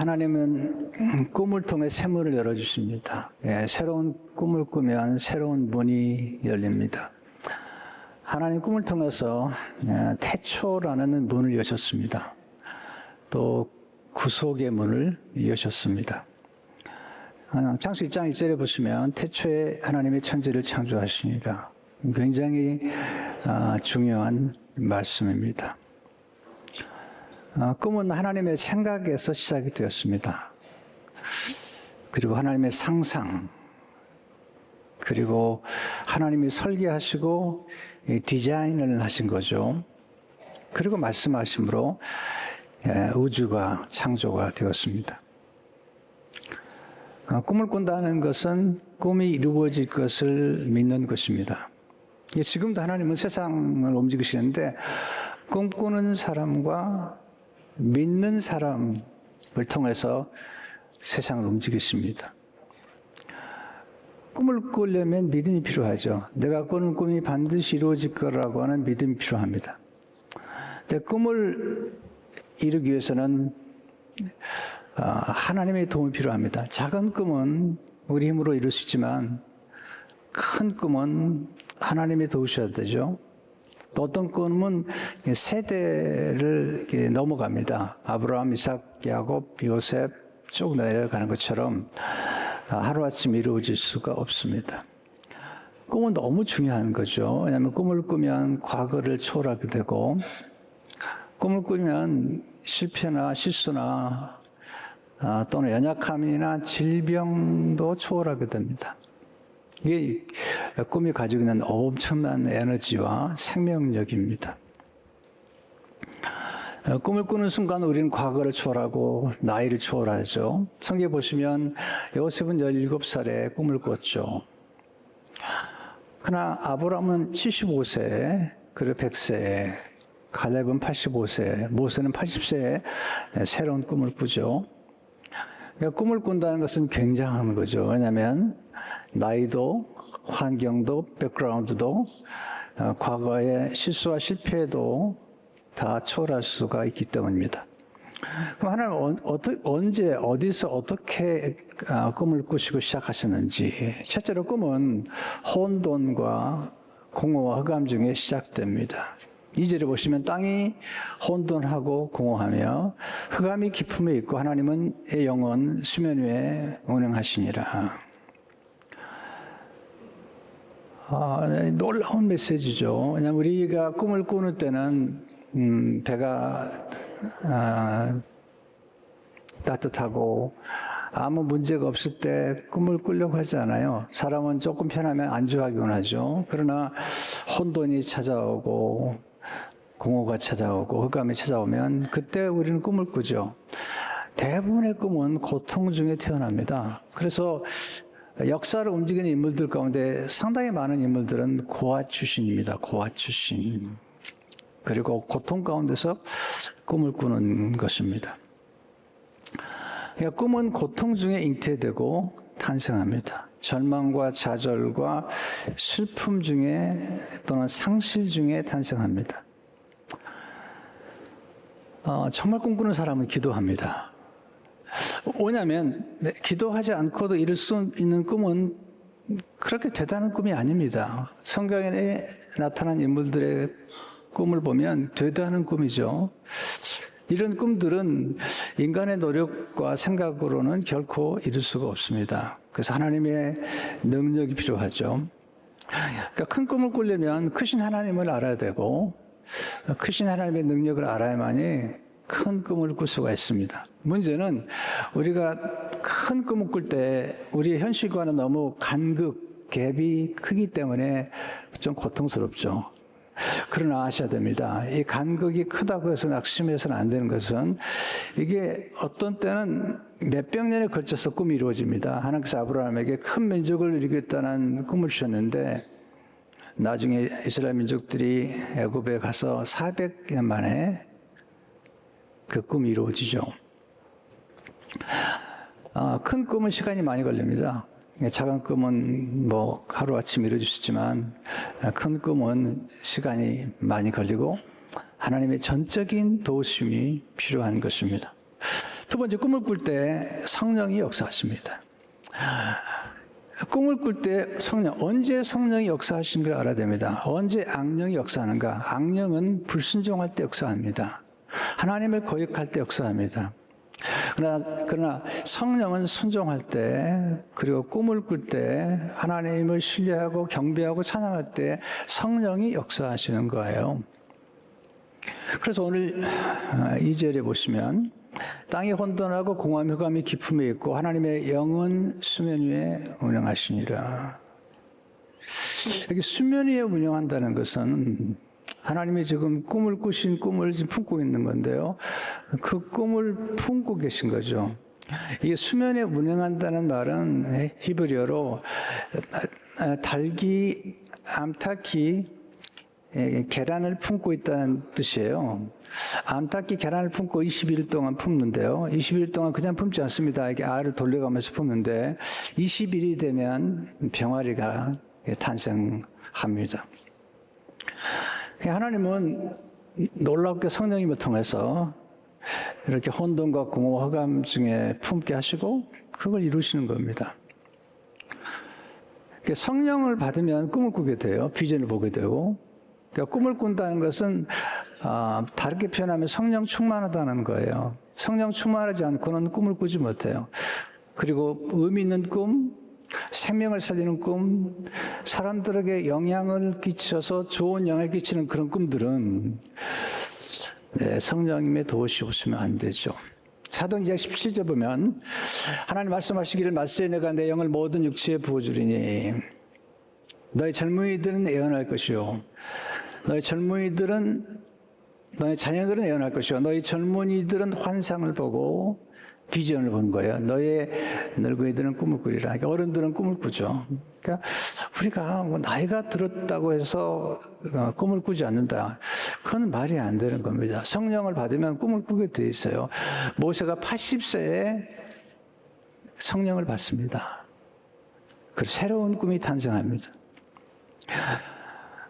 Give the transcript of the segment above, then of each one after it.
하나님은 꿈을 통해 새 문을 열어주십니다. 새로운 꿈을 꾸면 새로운 문이 열립니다. 하나님 꿈을 통해서 태초라는 문을 여셨습니다. 또 구속의 문을 여셨습니다. 창세기 1장 1절에 보시면 태초에 하나님의 천지를 창조하시니라. 굉장히 중요한 말씀입니다. 꿈은 하나님의 생각에서 시작이 되었습니다. 그리고 하나님의 상상, 그리고 하나님이 설계하시고 디자인을 하신 거죠. 그리고 말씀하심으로 우주가 창조가 되었습니다. 꿈을 꾼다는 것은 꿈이 이루어질 것을 믿는 것입니다. 지금도 하나님은 세상을 움직이시는데 꿈꾸는 사람과 믿는 사람을 통해서 세상을 움직이십니다. 꿈을 꾸려면 믿음이 필요하죠. 내가 꾸는 꿈이 반드시 이루어질 거라고 하는 믿음이 필요합니다. 근데 꿈을 이루기 위해서는 하나님의 도움이 필요합니다. 작은 꿈은 우리 힘으로 이룰 수 있지만 큰 꿈은 하나님이 도우셔야 되죠. 또 어떤 꿈은 세대를 넘어갑니다. 아브라함, 이삭, 야곱, 요셉 쭉 내려가는 것처럼 하루아침 이루어질 수가 없습니다. 꿈은 너무 중요한 거죠. 왜냐하면 꿈을 꾸면 과거를 초월하게 되고 꿈을 꾸면 실패나 실수나 또는 연약함이나 질병도 초월하게 됩니다. 이게 꿈이 가지고 있는 엄청난 에너지와 생명력입니다. 꿈을 꾸는 순간 우리는 과거를 초월하고 나이를 초월하죠. 성경에 보시면 요셉은 17살에 꿈을 꿨죠. 그러나 아브라함은 75세, 그리고 100세, 갈렙은 85세, 모세는 80세에 새로운 꿈을 꾸죠. 그러니까 꿈을 꾼다는 것은 굉장한 거죠. 왜냐하면 나이도 환경도 백그라운드도 과거의 실수와 실패도 다 초월할 수가 있기 때문입니다. 그럼 하나님은 언제 어디서 어떻게 꿈을 꾸시고 시작하셨는지. 실제로 꿈은 혼돈과 공허와 흑암 중에 시작됩니다. 2절에 보시면 땅이 혼돈하고 공허하며 흑암이 깊음에 있고 하나님은 영원 수면 위에 운행하시니라. 놀라운 메시지죠. 왜냐하면 우리가 꿈을 꾸는 때는 배가 따뜻하고 아무 문제가 없을 때 꿈을 꾸려고 하지 않아요. 사람은 조금 편하면 안주하기만 하죠. 그러나 혼돈이 찾아오고 공허가 찾아오고 흑암이 찾아오면 그때 우리는 꿈을 꾸죠. 대부분의 꿈은 고통 중에 태어납니다. 그래서 역사를 움직이는 인물들 가운데 상당히 많은 인물들은 고아 출신입니다. 고아 출신. 그리고 고통 가운데서 꿈을 꾸는 것입니다. 그러니까 꿈은 고통 중에 잉태되고 탄생합니다. 절망과 좌절과 슬픔 중에 또는 상실 중에 탄생합니다. 정말 꿈꾸는 사람은 기도합니다. 왜냐하면 기도하지 않고도 이룰 수 있는 꿈은 그렇게 대단한 꿈이 아닙니다. 성경에 나타난 인물들의 꿈을 보면 대단한 꿈이죠. 이런 꿈들은 인간의 노력과 생각으로는 결코 이룰 수가 없습니다. 그래서 하나님의 능력이 필요하죠. 그러니까 큰 꿈을 꾸려면 크신 하나님을 알아야 되고 크신 하나님의 능력을 알아야만이 큰 꿈을 꿀 수가 있습니다. 문제는 우리가 큰 꿈을 꿀 때 우리의 현실과는 너무 갭이 크기 때문에 좀 고통스럽죠. 그러나 아셔야 됩니다. 이 간극이 크다고 해서 낙심해서는 안 되는 것은 이게 어떤 때는 몇백 년에 걸쳐서 꿈이 이루어집니다. 하나님께서 아브라함에게 큰 민족을 이루겠다는 꿈을 주셨는데 나중에 이스라엘 민족들이 애굽에 가서 400년 만에 그 꿈이 이루어지죠. 큰 꿈은 시간이 많이 걸립니다. 작은 꿈은 뭐 하루아침 이루어질 수 있지만 큰 꿈은 시간이 많이 걸리고 하나님의 전적인 도우심이 필요한 것입니다. 두 번째, 꿈을 꿀 때 성령이 역사하십니다. 꿈을 꿀 때 언제 성령이 역사하시는 걸 알아야 됩니다. 언제 악령이 역사하는가? 악령은 불순종할 때 역사합니다. 하나님을 거역할 때 역사합니다. 그러나 성령은 순종할 때, 그리고 꿈을 꿀 때, 하나님을 신뢰하고 경배하고 찬양할 때 성령이 역사하시는 거예요. 그래서 오늘 2절에 보시면 땅이 혼돈하고 공허함 흑암이 깊음에 있고 하나님의 영은 수면 위에 운영하시니라. 여기 수면 위에 운영한다는 것은 하나님이 지금 꿈을 꾸신 꿈을 지금 품고 있는 건데요. 그 꿈을 품고 계신 거죠. 이게 수면에 운영한다는 말은 히브리어로 닭이 암탉이 계란을 품고 있다는 뜻이에요. 암탉이 계란을 품고 20일 동안 품는데요. 20일 동안 그냥 품지 않습니다. 이렇게 알을 돌려가면서 품는데 20일이 되면 병아리가 탄생합니다. 하나님은 놀랍게 성령님을 통해서 이렇게 혼돈과 공허 흑암 중에 품게 하시고 그걸 이루시는 겁니다. 성령을 받으면 꿈을 꾸게 돼요. 비전을 보게 되고. 그러니까 꿈을 꾼다는 것은 다르게 표현하면 성령 충만하다는 거예요. 성령 충만하지 않고는 꿈을 꾸지 못해요. 그리고 의미 있는 꿈, 생명을 살리는 꿈, 사람들에게 영향을 끼쳐서 좋은 영향을 끼치는 그런 꿈들은 성령님의 도우시 없으면 안 되죠. 사도행전 17절 보면 하나님 말씀하시기를 말세 내가 내 영을 모든 육체에 부어주리니 너희 젊은이들은 예언할 것이요 너희 자녀들은 예언할 것이요 너희 젊은이들은 환상을 보고 비전을 본 거예요. 너의 늙은이들은 꿈을 꾸리라. 그러니까 어른들은 꿈을 꾸죠. 그러니까 우리가 뭐 나이가 들었다고 해서 꿈을 꾸지 않는다. 그건 말이 안 되는 겁니다. 성령을 받으면 꿈을 꾸게 돼 있어요. 모세가 80세에 성령을 받습니다. 그 새로운 꿈이 탄생합니다.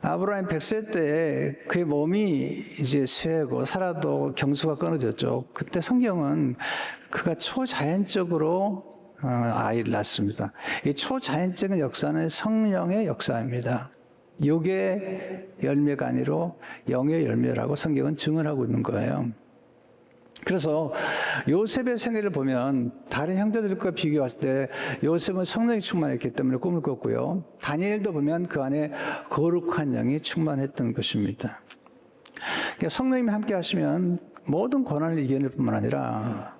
아브라함 100세 때 그의 몸이 이제 쇠고 살아도 경수가 끊어졌죠. 그때 성경은 그가 초자연적으로 아이를 낳습니다. 이 초자연적인 역사는 성령의 역사입니다. 육의 열매가 아니라 영의 열매라고 성경은 증언하고 있는 거예요. 그래서 요셉의 생애를 보면 다른 형제들과 비교했을 때 요셉은 성령이 충만했기 때문에 꿈을 꿨고요. 다니엘도 보면 그 안에 거룩한 영이 충만했던 것입니다. 그러니까 성령님이 함께 하시면 모든 고난을 이겨낼 뿐만 아니라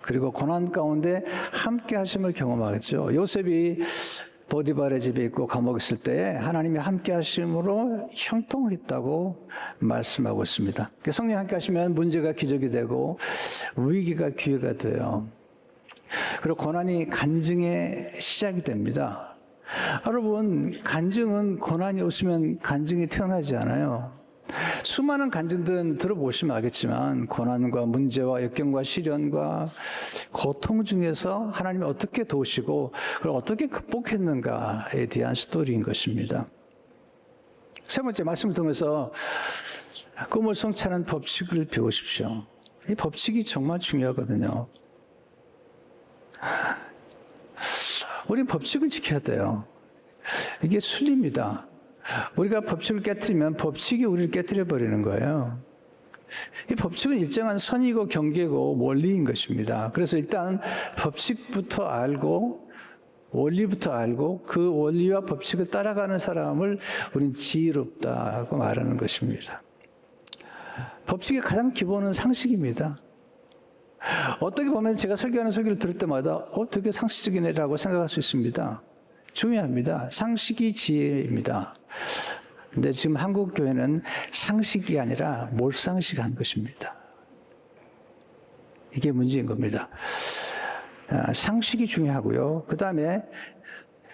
그리고 고난 가운데 함께 하심을 경험하겠죠. 요셉이 보디발의 집에 있고 감옥에 있을 때 하나님이 함께 하심으로 형통했다고 말씀하고 있습니다. 성령이 함께 하시면 문제가 기적이 되고 위기가 기회가 돼요. 그리고 고난이 간증의 시작이 됩니다. 여러분, 간증은 고난이 없으면 간증이 태어나지 않아요. 수많은 간증들은 들어보시면 알겠지만 고난과 문제와 역경과 시련과 고통 중에서 하나님이 어떻게 도우시고 그걸 어떻게 극복했는가에 대한 스토리인 것입니다. 세 번째 말씀을 통해서 꿈을 성취하는 법칙을 배우십시오. 이 법칙이 정말 중요하거든요. 우리 법칙을 지켜야 돼요. 이게 순리입니다. 우리가 법칙을 깨뜨리면 법칙이 우리를 깨뜨려 버리는 거예요. 이 법칙은 일정한 선이고 경계고 원리인 것입니다. 그래서 일단 법칙부터 알고 원리부터 알고 그 원리와 법칙을 따라가는 사람을 우리는 지혜롭다고 말하는 것입니다. 법칙의 가장 기본은 상식입니다. 어떻게 보면 제가 설교하는 설교를 들을 때마다 되게 상식적이네라고 생각할 수 있습니다. 중요합니다. 상식이 지혜입니다. 근데 지금 한국 교회는 상식이 아니라 몰상식한 것입니다. 이게 문제인 겁니다. 상식이 중요하고요. 그 다음에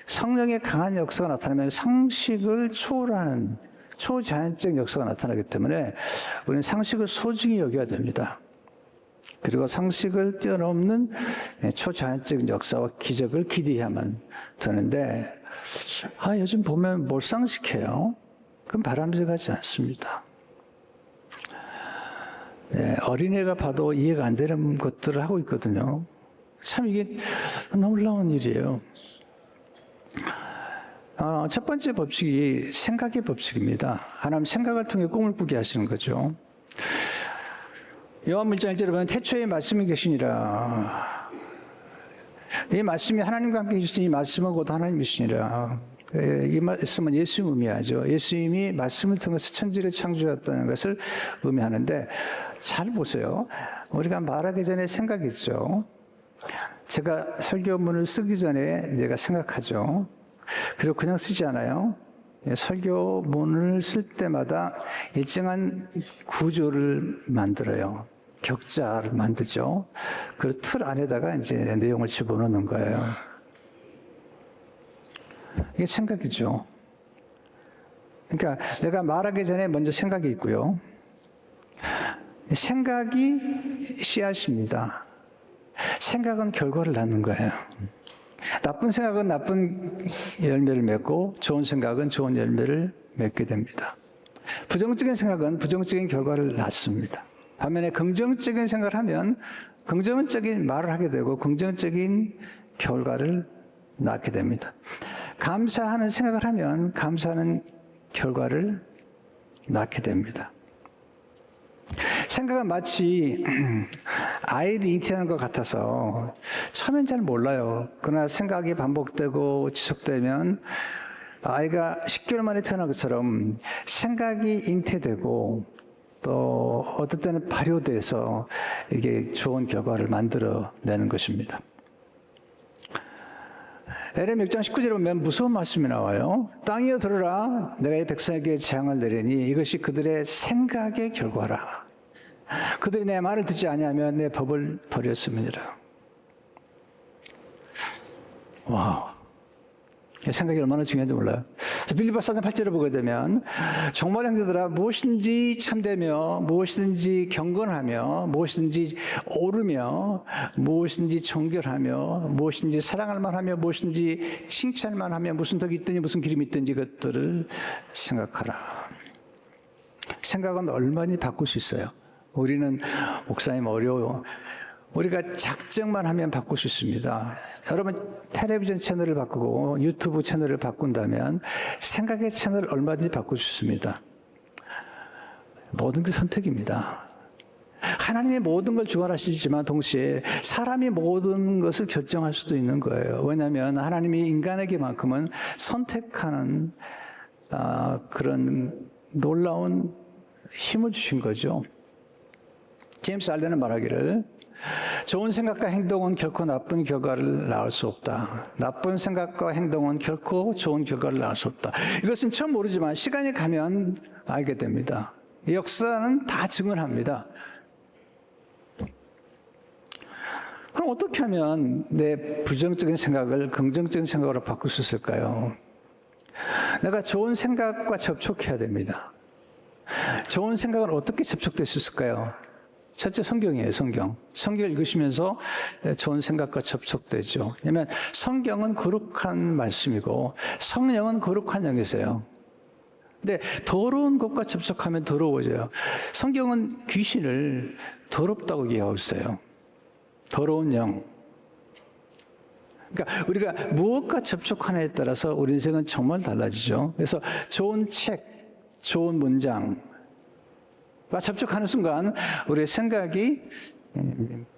성령의 강한 역사가 나타나면 상식을 초월하는 초자연적 역사가 나타나기 때문에 우리는 상식을 소중히 여겨야 됩니다. 그리고 상식을 뛰어넘는 초자연적인 역사와 기적을 기대해야만 되는데 요즘 보면 몰상식해요. 그건 바람직하지 않습니다. 네, 어린애가 봐도 이해가 안 되는 것들을 하고 있거든요. 참 이게 놀라운 일이에요. 첫 번째 법칙이 생각의 법칙입니다. 하나님 생각을 통해 꿈을 꾸게 하시는 거죠. 요한 1장 1절에 보면 태초에 말씀이 계시니라. 이 말씀이 하나님과 함께 계시니 이 말씀은 곧 하나님이시니라. 이 말씀은 예수님 의미하죠. 예수님이 말씀을 통해서 천지를 창조했다는 것을 의미하는데, 잘 보세요. 우리가 말하기 전에 생각이 있죠. 제가 설교문을 쓰기 전에 내가 생각하죠. 그리고 그냥 쓰지 않아요. 설교문을 쓸 때마다 일정한 구조를 만들어요. 격자를 만들죠. 그 틀 안에다가 이제 내용을 집어넣는 거예요. 이게 생각이죠. 그러니까 내가 말하기 전에 먼저 생각이 있고요. 생각이 씨앗입니다. 생각은 결과를 낳는 거예요. 나쁜 생각은 나쁜 열매를 맺고 좋은 생각은 좋은 열매를 맺게 됩니다. 부정적인 생각은 부정적인 결과를 낳습니다. 반면에 긍정적인 생각을 하면 긍정적인 말을 하게 되고 긍정적인 결과를 낳게 됩니다. 감사하는 생각을 하면 감사하는 결과를 낳게 됩니다. 생각은 마치 아이를 잉태하는 것 같아서 처음엔 잘 몰라요. 그러나 생각이 반복되고 지속되면 아이가 10개월 만에 태어난 것처럼 생각이 잉태되고 또 어떨 때는 발효돼서 이게 좋은 결과를 만들어내는 것입니다. 에레미야 6장 19절에 보면 무서운 말씀이 나와요. 땅이여 들으라. 내가 이 백성에게 재앙을 내리니 이것이 그들의 생각의 결과라. 그들이 내 말을 듣지 아니하면 내 법을 버렸음이니라. 와, 생각이 얼마나 중요한지 몰라요. 빌립보서 4장 8절을 보게 되면 정말 형제들아 무엇이든지 참되며 무엇이든지 경건하며 무엇이든지 옳으며 무엇이든지 정결하며 무엇이든지 사랑할 만하며 무엇이든지 칭찬할 만하며 무슨 덕이 있든지 무슨 기름이 있든지 그것들을 생각하라. 생각은 얼마나 바꿀 수 있어요. 우리는 목사님 어려워요. 우리가 작정만 하면 바꿀 수 있습니다. 여러분 텔레비전 채널을 바꾸고 유튜브 채널을 바꾼다면 생각의 채널을 얼마든지 바꿀 수 있습니다. 모든 게 선택입니다. 하나님이 모든 걸 주관하시지만 동시에 사람이 모든 것을 결정할 수도 있는 거예요. 왜냐하면 하나님이 인간에게만큼은 선택하는 그런 놀라운 힘을 주신 거죠. 제임스 알렌은 말하기를 좋은 생각과 행동은 결코 나쁜 결과를 낳을 수 없다. 나쁜 생각과 행동은 결코 좋은 결과를 낳을 수 없다. 이것은 처음 모르지만 시간이 가면 알게 됩니다. 역사는 다 증언합니다. 그럼 어떻게 하면 내 부정적인 생각을 긍정적인 생각으로 바꿀 수 있을까요? 내가 좋은 생각과 접촉해야 됩니다. 좋은 생각은 어떻게 접촉될 수 있을까요? 첫째 성경이에요. 성경을 읽으시면서 좋은 생각과 접촉되죠. 왜냐하면 성경은 거룩한 말씀이고 성령은 거룩한 영이세요. 근데 더러운 것과 접촉하면 더러워져요. 성경은 귀신을 더럽다고 얘기하고 있어요. 더러운 영. 그러니까 우리가 무엇과 접촉하느냐에 따라서 우리 인생은 정말 달라지죠. 그래서 좋은 책, 좋은 문장 접촉하는 순간 우리의 생각이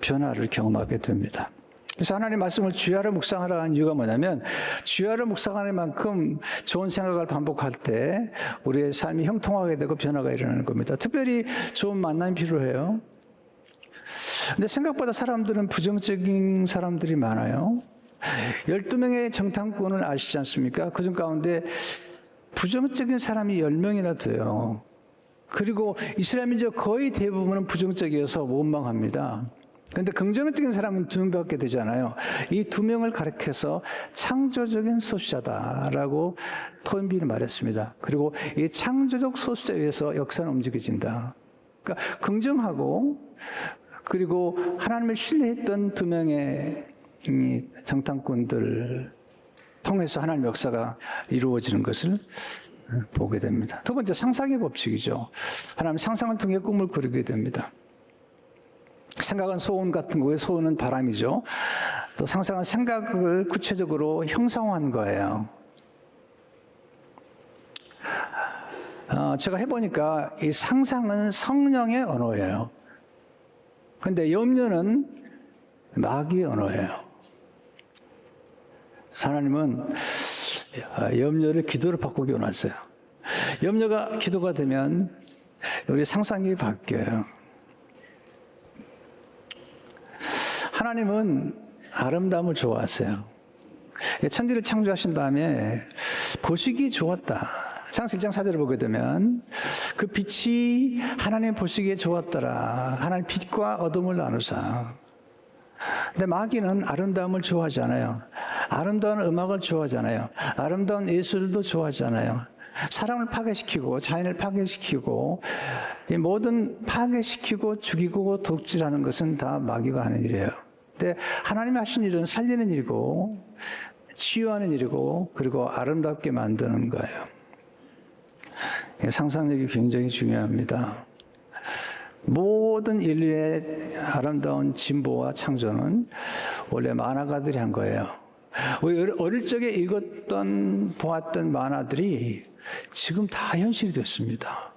변화를 경험하게 됩니다. 그래서 하나님 말씀을 주야로 묵상하라 한 이유가 뭐냐면 주야로 묵상하는 만큼 좋은 생각을 반복할 때 우리의 삶이 형통하게 되고 변화가 일어나는 겁니다. 특별히 좋은 만남이 필요해요. 근데 생각보다 사람들은 부정적인 사람들이 많아요. 12명의 정탐꾼을 아시지 않습니까? 그중 가운데 부정적인 사람이 10명이나 돼요. 그리고 이스라엘 민족 거의 대부분은 부정적이어서 원망합니다. 그런데 긍정적인 사람은 2명밖에 되잖아요. 이 2명을 가리켜서 창조적인 소수자다라고 토인비는 말했습니다. 그리고 이 창조적 소수자에 의해서 역사는 움직여진다. 그러니까 긍정하고 그리고 하나님을 신뢰했던 2명의 정탐꾼들 통해서 하나님 역사가 이루어지는 것을 보게 됩니다. 두 번째 상상의 법칙이죠. 하나님 상상을 통해 꿈을 꾸게 됩니다. 생각은 소원 같은 거고요. 소원은 바람이죠. 또 상상은 생각을 구체적으로 형상화한 거예요. 제가 해보니까 이 상상은 성령의 언어예요. 근데 염려는 마귀의 언어예요. 하나님은 염려를 기도로 바꾸기 원하세요. 염려가 기도가 되면 우리 상상이 바뀌어요. 하나님은 아름다움을 좋아하세요. 천지를 창조하신 다음에 보시기 좋았다. 창세기 1장 4절을 보게 되면 그 빛이 하나님 보시기에 좋았더라. 하나님 빛과 어둠을 나누사. 근데 마귀는 아름다움을 좋아하지 않아요. 아름다운 음악을 좋아하지 않아요. 아름다운 예술도 좋아하지 않아요. 사람을 파괴시키고 자연을 파괴시키고 이 모든 파괴시키고 죽이고 독질하는 것은 다 마귀가 하는 일이에요. 근데 하나님이 하신 일은 살리는 일이고 치유하는 일이고 그리고 아름답게 만드는 거예요. 상상력이 굉장히 중요합니다. 모든 인류의 아름다운 진보와 창조는 원래 만화가들이 한 거예요. 우리 어릴 적에 읽었던 보았던 만화들이 지금 다 현실이 됐습니다.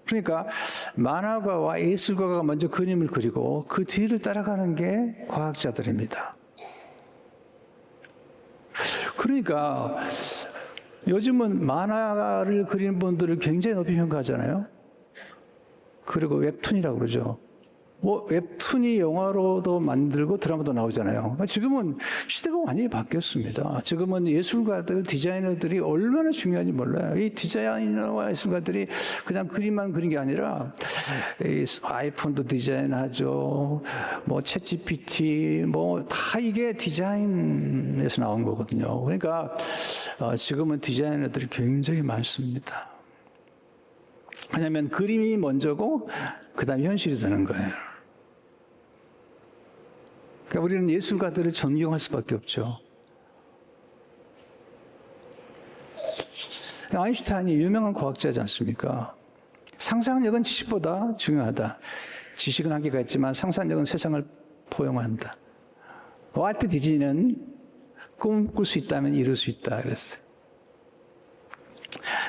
그러니까 만화가와 예술가가 먼저 그림을 그리고 그 뒤를 따라가는 게 과학자들입니다. 그러니까 요즘은 만화를 그리는 분들을 굉장히 높이 평가하잖아요. 그리고 웹툰이라고 그러죠. 웹툰이 영화로도 만들고 드라마도 나오잖아요. 지금은 시대가 완전히 바뀌었습니다. 지금은 예술가들, 디자이너들이 얼마나 중요한지 몰라요. 이 디자이너와 예술가들이 그냥 그림만 그린 게 아니라 이 아이폰도 디자인하죠. 챗 GPT, 다 이게 디자인에서 나온 거거든요. 그러니까 지금은 디자이너들이 굉장히 많습니다. 왜냐하면 그림이 먼저고 그 다음에 현실이 되는 거예요. 그러니까 우리는 예술가들을 존경할 수밖에 없죠. 아인슈타인이 유명한 과학자지 않습니까? 상상력은 지식보다 중요하다. 지식은 한계가 있지만 상상력은 세상을 포용한다. 월트 디즈니는 꿈꿀 수 있다면 이룰 수 있다 그랬어요.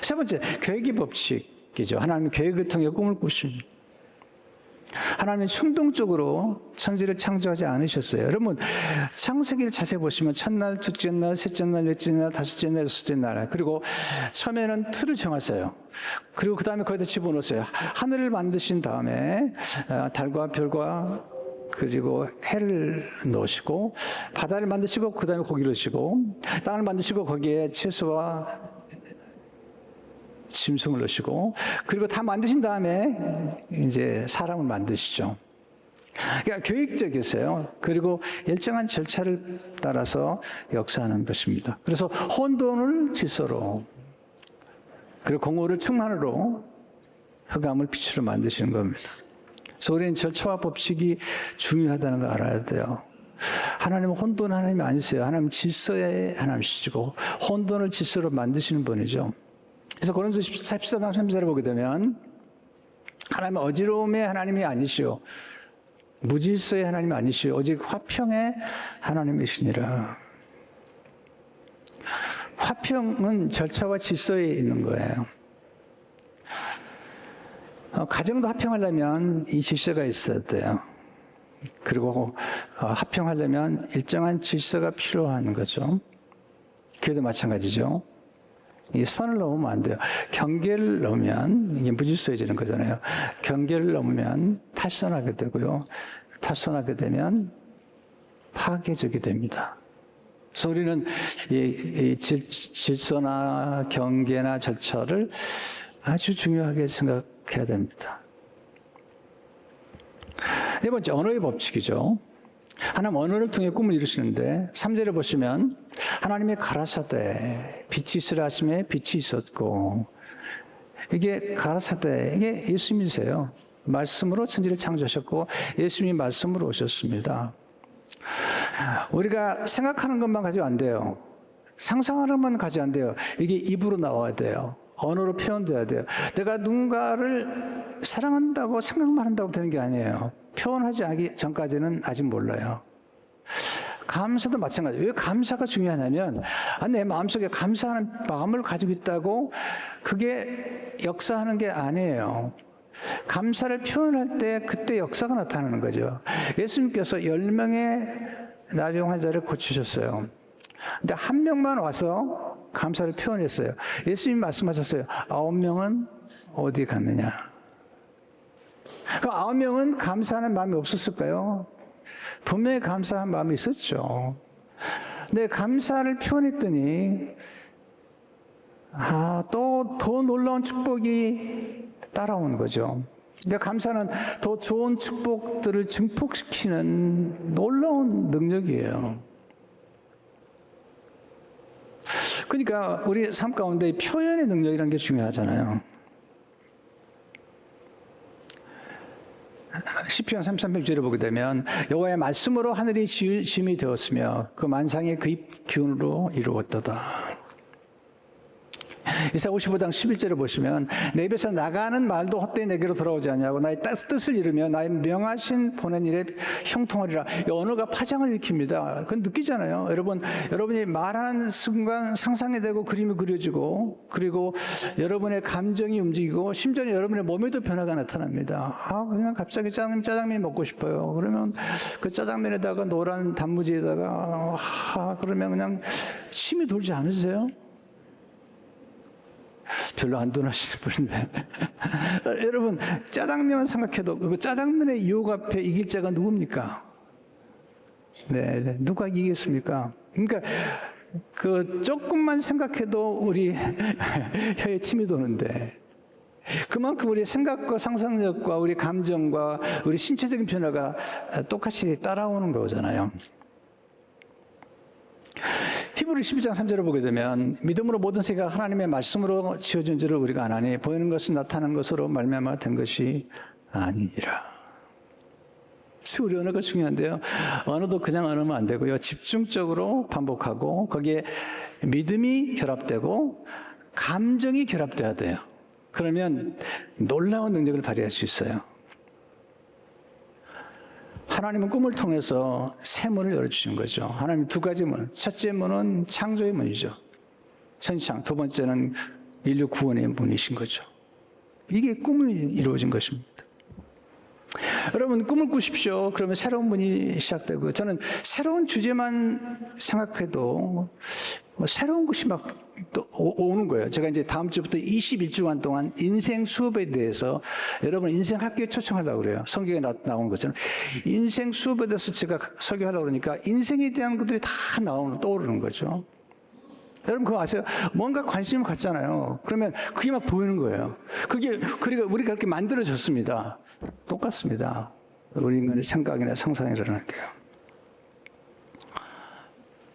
세 번째, 계획의 법칙이죠. 하나님은 계획을 통해 꿈을 꾸십니다. 하나님은 충동적으로 천지를 창조하지 않으셨어요. 여러분, 창세기를 자세히 보시면 첫날, 둘째 날, 셋째 날, 넷째 날, 다섯째 날, 여섯째 날, 그리고 처음에는 틀을 정하세요. 그리고 그 다음에 거기다 집어넣었어요. 하늘을 만드신 다음에 달과 별과 그리고 해를 넣으시고 바다를 만드시고 그 다음에 고기를 넣으시고 땅을 만드시고 거기에 채소와 짐승을 넣으시고 그리고 다 만드신 다음에 이제 사람을 만드시죠. 그러니까 계획적이세요. 그리고 일정한 절차를 따라서 역사하는 것입니다. 그래서 혼돈을 질서로 그리고 공허를 충만으로 흑암을 빛으로 만드시는 겁니다. 그래서 우리는 절차와 법칙이 중요하다는 걸 알아야 돼요. 하나님은 혼돈 하나님이 아니세요. 하나님은 질서의 하나님이시고 혼돈을 질서로 만드시는 분이죠. 그래서 고린도서 14장 3절을 보게 되면 하나님은 어지러움의 하나님이 아니시오. 무질서의 하나님이 아니시오. 오직 화평의 하나님이시니라. 화평은 절차와 질서에 있는 거예요. 가정도 화평하려면 이 질서가 있어야 돼요. 그리고 화평하려면 일정한 질서가 필요한 거죠. 교회도 마찬가지죠. 이 선을 넘으면 안 돼요. 경계를 넘으면 이게 무질서해지는 거잖아요. 경계를 넘으면 탈선하게 되고요. 탈선하게 되면 파괴적이 됩니다. 그래서 우리는 이 질서나 경계나 절차를 아주 중요하게 생각해야 됩니다. 네 번째, 언어의 법칙이죠. 하나님 언어를 통해 꿈을 이루시는데 3절에 보시면 하나님의 가라사대 빛이 있으라 하심에 빛이 있었고 이게 가라사대 이게 예수님이세요. 말씀으로 천지를 창조하셨고 예수님이 말씀으로 오셨습니다. 우리가 생각하는 것만 가지고 안 돼요. 상상하는 것만 가지고 안 돼요. 이게 입으로 나와야 돼요. 언어로 표현돼야 돼요. 내가 누군가를 사랑한다고 생각만 한다고 되는 게 아니에요. 표현하지 않기 전까지는 아직 몰라요. 감사도 마찬가지예요. 왜 감사가 중요하냐면 내 마음속에 감사하는 마음을 가지고 있다고 그게 역사하는 게 아니에요. 감사를 표현할 때 그때 역사가 나타나는 거죠. 예수님께서 10명의 나병 환자를 고치셨어요. 근데 한 명만 와서 감사를 표현했어요. 예수님 말씀하셨어요. 9명은 어디 갔느냐? 그 9명은 감사하는 마음이 없었을까요? 분명히 감사한 마음이 있었죠. 근데 감사를 표현했더니 또 더 놀라운 축복이 따라오는 거죠. 그러니까 감사는 더 좋은 축복들을 증폭시키는 놀라운 능력이에요. 그러니까 우리 삶 가운데 표현의 능력이라는 게 중요하잖아요. 시편 33편 6절을 보게 되면 여호와의 말씀으로 하늘이 지음이 되었으며 그 만상의 그 기운으로 이루었도다. 이사 55장 11절을 보시면 내 입에서 나가는 말도 헛되이 내게로 돌아오지 않냐고 나의 뜻을 이루며 나의 명하신 보낸 일에 형통하리라. 이 언어가 파장을 일으킵니다. 그건 느끼잖아요. 여러분이 말하는 순간 상상이 되고 그림이 그려지고 그리고 여러분의 감정이 움직이고 심지어 여러분의 몸에도 변화가 나타납니다. 그냥 갑자기 짜장면 먹고 싶어요. 그러면 그 짜장면에다가 노란 단무지에다가 그러면 그냥 침이 돌지 않으세요? 별로 안 돈하시는 분인데 여러분 짜장면 생각해도 그 짜장면의 유혹 앞에 이길 자가 누굽니까? 네, 누가 이기겠습니까? 그러니까 그 조금만 생각해도 우리 혀에 침이 도는데 그만큼 우리 생각과 상상력과 우리 감정과 우리 신체적인 변화가 똑같이 따라오는 거잖아요. 히브리 12장 3절을 보게 되면 믿음으로 모든 세계가 하나님의 말씀으로 지어진 줄을 우리가 아나니 보이는 것은 나타난 것으로 말미암아 된 것이 아니니라. 그래서 우리 언어가 중요한데요. 언어도 그냥 언어면 안 되고요. 집중적으로 반복하고 거기에 믿음이 결합되고 감정이 결합돼야 돼요. 그러면 놀라운 능력을 발휘할 수 있어요. 하나님은 꿈을 통해서 새 문을 열어주시는 거죠. 하나님 두 가지 문. 첫째 문은 창조의 문이죠. 천창. 두 번째는 인류 구원의 문이신 거죠. 이게 꿈이 이루어진 것입니다. 여러분 꿈을 꾸십시오. 그러면 새로운 문이 시작되고 저는 새로운 주제만 생각해도 새로운 것이 막 또 오는 거예요. 제가 이제 다음 주부터 21주간 동안 인생 수업에 대해서 여러분 인생 학교에 초청하려고 그래요. 성경에 나오는 것처럼 인생 수업에 대해서 제가 설교하려고 그러니까 인생에 대한 것들이 다 떠오르는 거죠. 여러분 그거 아세요? 뭔가 관심을 갖잖아요. 그러면 그게 막 보이는 거예요. 그리고 우리가 그렇게 만들어졌습니다. 똑같습니다. 우리 인간의 생각이나 상상이라는 게요.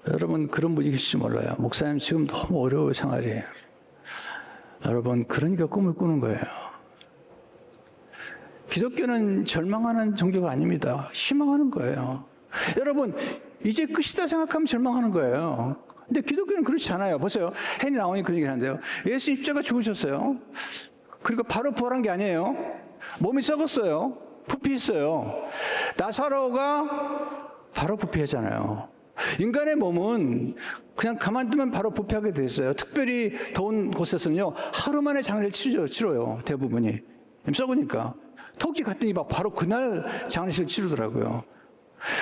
여러분 그런 분이 계실지 몰라요. 목사님 지금 너무 어려워요 생활이. 여러분 그러니까 꿈을 꾸는 거예요. 기독교는 절망하는 종교가 아닙니다. 희망하는 거예요. 여러분 이제 끝이다 생각하면 절망하는 거예요. 근데 기독교는 그렇지 않아요. 보세요. 헨리 나온이 그런 얘기를 하는데요. 예수 십자가 죽으셨어요. 그리고 바로 부활한 게 아니에요. 몸이 썩었어요. 부패했어요. 나사로가 바로 부패하잖아요. 인간의 몸은 그냥 가만두면 바로 부패하게 돼 있어요. 특별히 더운 곳에서는요. 하루 만에 장례를 치러요. 대부분이. 썩으니까. 터키 갔더니 막 바로 그날 장례식을 치르더라고요.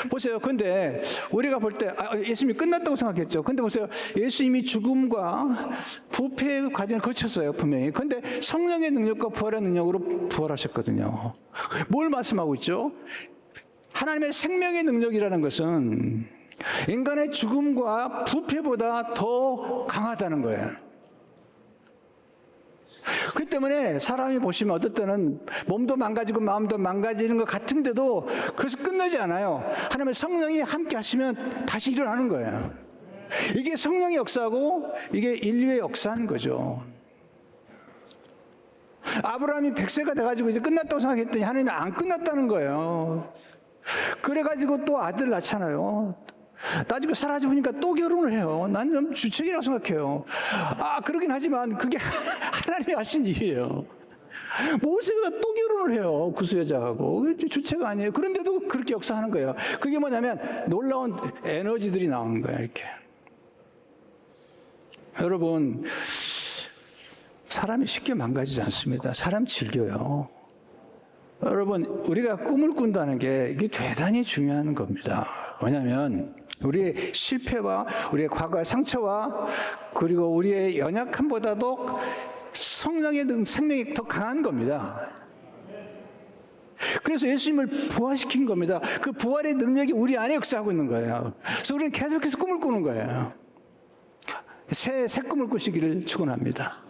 보세요. 근데 우리가 볼 때 예수님이 끝났다고 생각했죠. 근데 보세요. 예수님이 죽음과 부패의 과정을 거쳤어요. 분명히. 근데 성령의 능력과 부활의 능력으로 부활하셨거든요. 뭘 말씀하고 있죠? 하나님의 생명의 능력이라는 것은 인간의 죽음과 부패보다 더 강하다는 거예요. 그렇기 때문에 사람이 보시면 어떨 때는 몸도 망가지고 마음도 망가지는 것 같은데도 그래서 끝나지 않아요. 하나님의 성령이 함께 하시면 다시 일어나는 거예요. 이게 성령의 역사고 이게 인류의 역사인 거죠. 아브라함이 100세가 돼가지고 이제 끝났다고 생각했더니 하나님은 안 끝났다는 거예요. 그래가지고 또 아들 낳잖아요. 나중에 사라지고 보니까 또 결혼을 해요. 난 좀 주책이라고 생각해요. 그러긴 하지만 그게 하나님이 하신 일이에요. 모세가 또 결혼을 해요. 구스 여자하고. 주체가 아니에요. 그런데도 그렇게 역사하는 거예요. 그게 뭐냐면 놀라운 에너지들이 나오는 거예요. 이렇게. 여러분, 사람이 쉽게 망가지지 않습니다. 사람 즐겨요. 여러분, 우리가 꿈을 꾼다는 게 이게 대단히 중요한 겁니다. 왜냐하면 우리의 실패와 우리의 과거의 상처와 그리고 우리의 연약함보다도 성령의 생명이 더 강한 겁니다. 그래서 예수님을 부활시킨 겁니다. 그 부활의 능력이 우리 안에 역사하고 있는 거예요. 그래서 우리는 계속해서 꿈을 꾸는 거예요. 새 꿈을 꾸시기를 축원합니다.